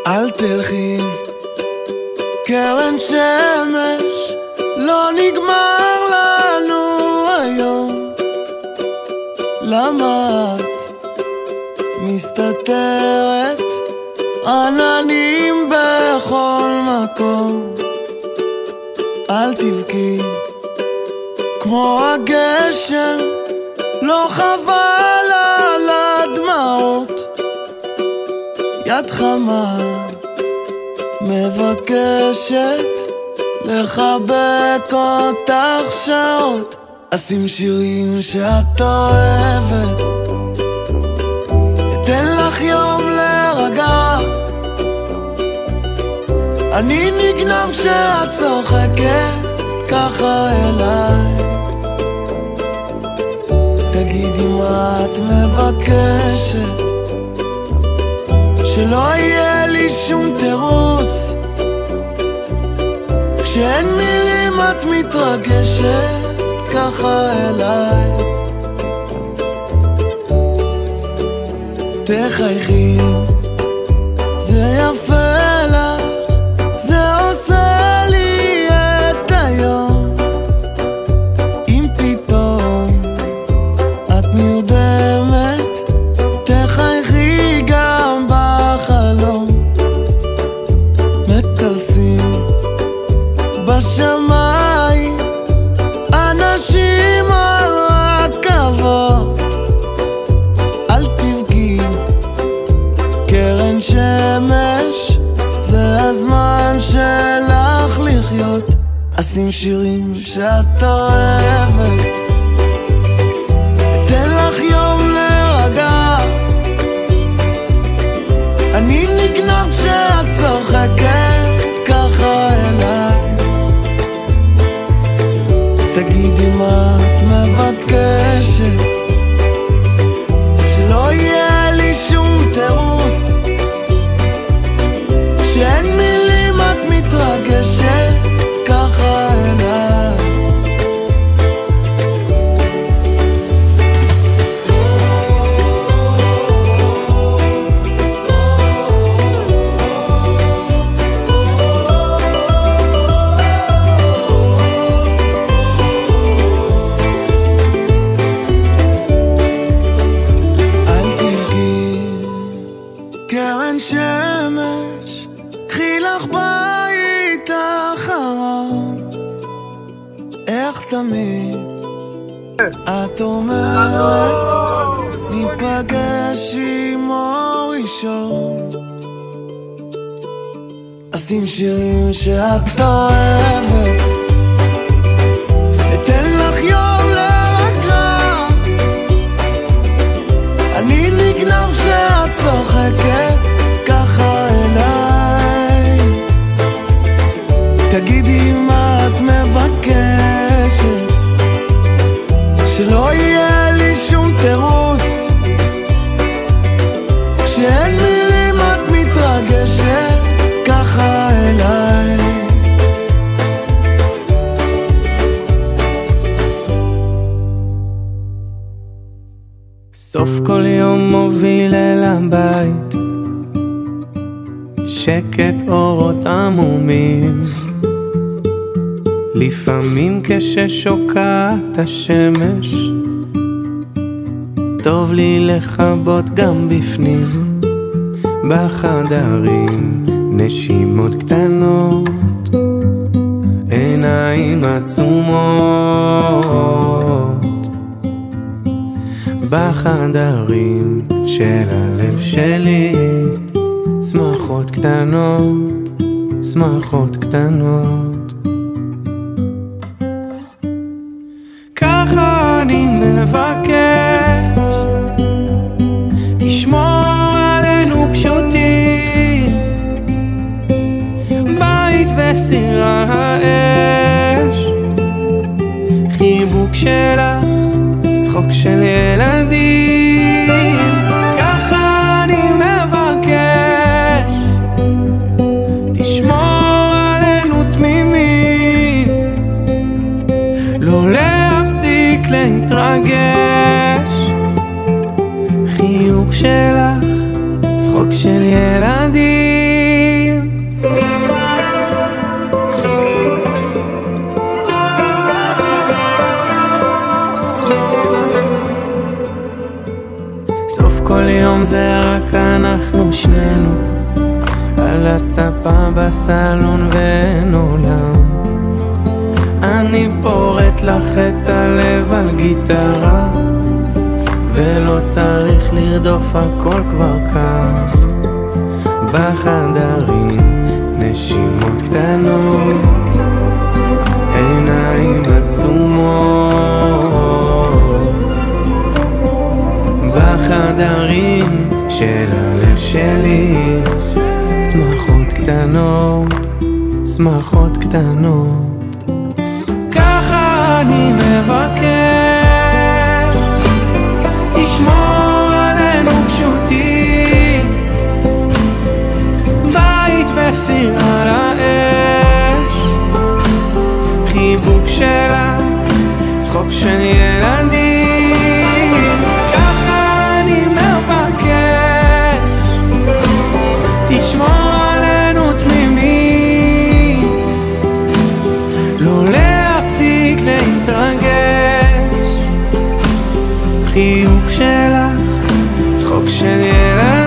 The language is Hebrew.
אל תלכי קרן שמש, לא נגמר לנו היום. למה את מסתתרת? עננים בכל מקום. אל תבכי כמו הגשם, לא חבל על הדמעות. יד חמה מבקשת לחבק אותך שעות. אשים שירים שאת אוהבת, אתן לך יום להירגע. אני נגנב כשאת צוחקת ככה אליי. תגידי מה את מבקשת, שלא יהיה לי שום תירוץ. כשאין מילים את מתרגשת ככה אליי. תחייכי, זה יפה לך, זה עושה לי את היום. אם פתאום את נרדמת, תחייכי גם בחלום. מטוסים בשמיים, אנשים על רכבות. אל תבכי קרן שמש, זה הזמן שלך לחיות. אשים שירים שאת אוהבת, אתן לך יום להירגע. אני נגנב כשאת צוחקת ככה אליי. תגידי מה את מבקשת, שלא יהיה לי שום תירוץ. כשאין מילים את מתרגשת ככה אליי. קרן שמש, קחי לך בית אחרון. איך תמיד את אומרת, ניפגש עם אור ראשון. אשים שירים שאת אוהבת, אתן לך יום להירגע. אני נגנב כשאת צוחקת ככה אליי. תגידי מה את מבקשת, שלא יהיה לי שום תירוץ. כשאין מילים את מתרגשת ככה אליי. סוף כל יום מוביל אל הבית, שקט אורות עמומים. לפעמים כששוקעת השמש, טוב לי לחבות גם בפנים. בחדרים נשימות קטנות, עיניים עצומות. בחדרים של הלב שלי, שמחות קטנות, שמחות קטנות. ככה אני מבקש, תשמור עלינו פשוטים, בית וסיר על האש. חיבוק שלך, צחוק של ילדים. ככה אני מבקש, תשמור עלינו תמימים, לא להפסיק להתרגש. חיוך שלך, צחוק של ילדים. כל יום זה רק אנחנו שנינו, על הספה בסלון ואין עולם. אני פורט לך את הלב על גיטרה, ולא צריך לרדוף, הכל כבר כך. בחדרים נשימות קטנות, עיניים עצומות. בחדרים של הלב שלי, שמחות קטנות, שמחות קטנות. ככה אני מבקש, תשמור עלינו פשוטים, בית וסיר על האש, חיבוק שלך, צחוק של ילדים. ככה אני מבקש, תשמור עלינו תמימים, לא להפסיק להתרגש, חיוך שלך, צחוק של ילדים.